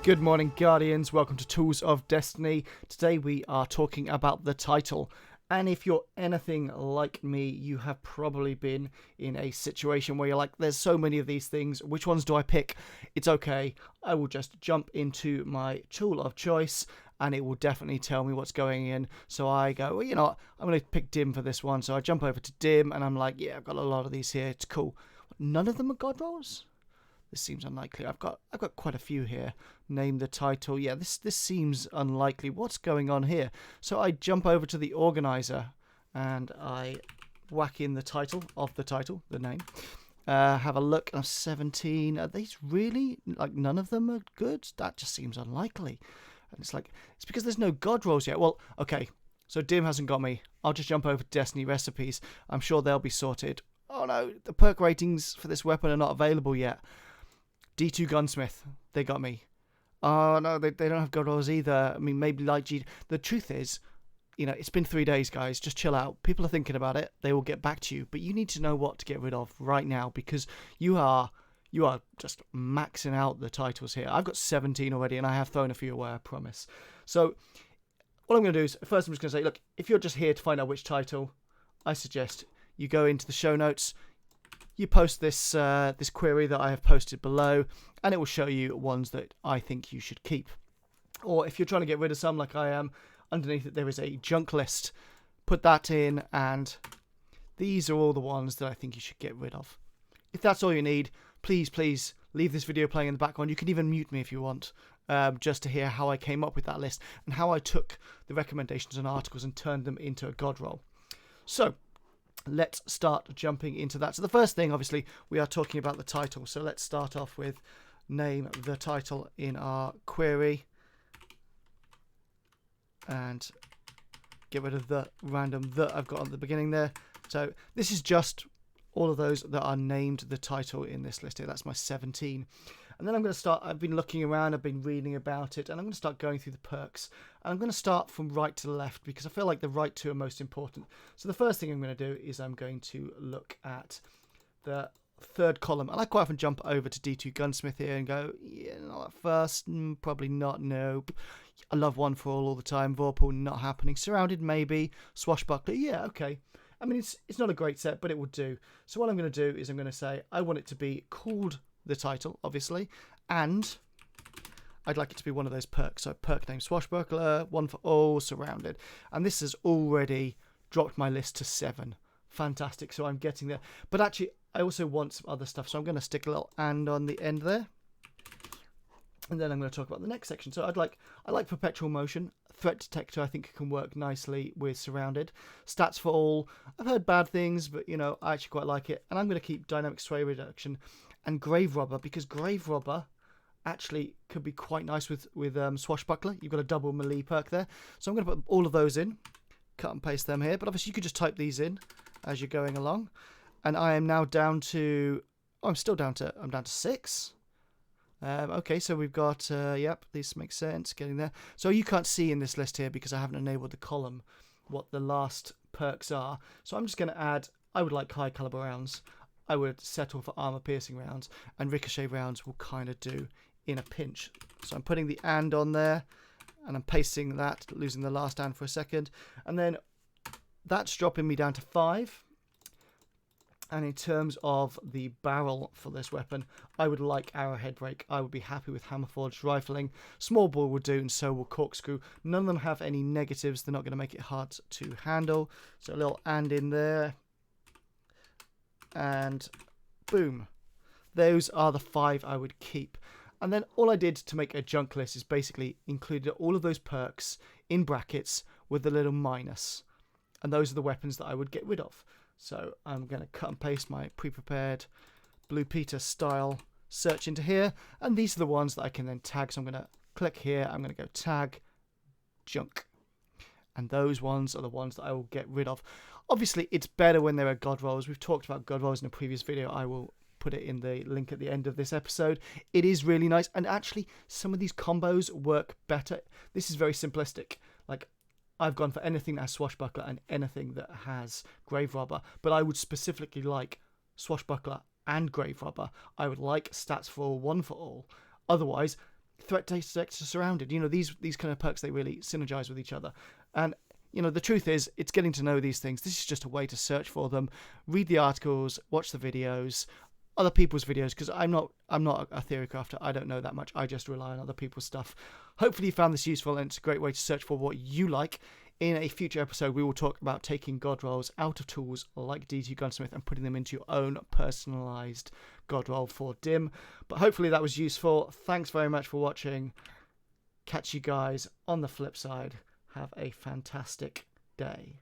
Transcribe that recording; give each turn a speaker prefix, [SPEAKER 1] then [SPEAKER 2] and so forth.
[SPEAKER 1] Good morning, Guardians. Welcome to Tools of Destiny. Today we are talking about the title. And if you're anything like me, you have probably been in a situation where you're like, there's so many of these things. Which ones do I pick? It's okay. I will just jump into my tool of choice and it will definitely tell me what's going in. So I go, well, you know what? I'm going to pick dim for this one. So I jump over to dim and I'm like, yeah, I've got a lot of these here. It's cool. None of them are god rolls? This seems unlikely. I've got quite a few here. Name the title. Yeah, this seems unlikely. What's going on here? So I jump over to the organizer and I whack in the title of the title, the name. Have a look. 17. Are these really, like, none of them are good? That just seems unlikely. And it's like, it's because there's no god rolls yet. Well, okay. So dim hasn't got me. I'll just jump over to Destiny recipes. I'm sure they'll be sorted. Oh no, the perk ratings for this weapon are not available yet. D2 Gunsmith, they got me. Oh no, they don't have god rolls either. I mean, maybe like G. The truth is, you know, it's been 3 days, guys. Just chill out. People are thinking about it. They will get back to you, but you need to know what to get rid of right now because you are just maxing out the titles here. I've got 17 already, and I have thrown a few away, I promise. So what I'm going to do is first I'm just going to say, look, if you're just here to find out which title, I suggest you go into the show notes. You post this this query that I have posted below, and it will show you ones that I think you should keep. Or if you're trying to get rid of some, like I am, underneath it there is a junk list. Put that in, and these are all the ones that I think you should get rid of. If that's all you need, please leave this video playing in the background. You can even mute me if you want, just to hear how I came up with that list and how I took the recommendations and articles and turned them into a god roll. So let's start jumping into that. So the first thing, obviously, we are talking about the title. So let's start off with name the title in our query and get rid of the random that I've got at the beginning there. So this is just all of those that are named the title in this list here. That's my 17. And then I'm going to start, I've been looking around, I've been reading about it, and I'm going to start going through the perks. And I'm going to start from right to left because I feel like the right two are most important. So the first thing I'm going to do is I'm going to look at the third column. And I quite often jump over to D2 Gunsmith here and go, yeah, not at first, probably not, nope. I love One for all the time, Vorpal, not happening. Surrounded, maybe. Swashbuckler, yeah, okay. I mean, it's not a great set, but it will do. So what I'm going to do is I'm going to say I want it to be called the title, obviously, and I'd like it to be one of those perks. So perkname swashbuckler, One for all, surrounded. And this has already dropped my list to 7. Fantastic. So I'm getting there. But actually, I also want some other stuff. So I'm going to stick a little and on the end there. And then I'm going to talk about the next section. So I like perpetual motion. Threat detector, I think, can work nicely with surrounded. Stats for all. I've heard bad things, but, you know, I actually quite like it. And I'm going to keep dynamic sway reduction and grave robber, because grave robber actually could be quite nice with swashbuckler. You've got a double melee perk there. So I'm going to put all of those in. Cut and paste them here. But obviously you could just type these in as you're going along. And I am now down to... Oh, I'm down to 6. Okay, so we've got, yep, this makes sense, getting there. So you can't see in this list here because I haven't enabled the column what the last perks are. So I'm just going to add, I would like high caliber rounds. I would settle for armor piercing rounds, and ricochet rounds will kind of do in a pinch. So I'm putting the and on there, and I'm pasting that, losing the last and for a second. And then that's dropping me down to 5. And in terms of the barrel for this weapon, I would like arrowhead break. I would be happy with hammer forged rifling. Smallbore will do, and so will corkscrew. None of them have any negatives. They're not going to make it hard to handle. So a little and in there. And boom. Those are the 5 I would keep. And then all I did to make a junk list is basically included all of those perks in brackets with a little minus. And those are the weapons that I would get rid of. So I'm going to cut and paste my pre-prepared Blue Peter style search into here. And these are the ones that I can then tag. So I'm going to click here. I'm going to go tag junk. And those ones are the ones that I will get rid of. Obviously, it's better when there are god rolls. We've talked about god rolls in a previous video. I will put it in the link at the end of this episode. It is really nice. And actually, some of these combos work better. This is very simplistic. Like, I've gone for anything that has swashbuckler and anything that has grave robber, but I would specifically like swashbuckler and grave robber, I would like stats for all, one for all. Otherwise, threat detector surrounded. These kind of perks, they really synergize with each other. And the truth is, it's getting to know these things. This is just a way to search for them, read the articles, watch the videos, other people's videos, because I'm not a theory crafter. I don't know that much. I just rely on other people's stuff. Hopefully you found this useful, and it's a great way to search for what you like. In a future episode, we will talk about taking god rolls out of tools like D2 Gunsmith and putting them into your own personalized god roll for Dim. But hopefully that was useful. Thanks very much for watching. Catch you guys on the flip side. Have a fantastic day.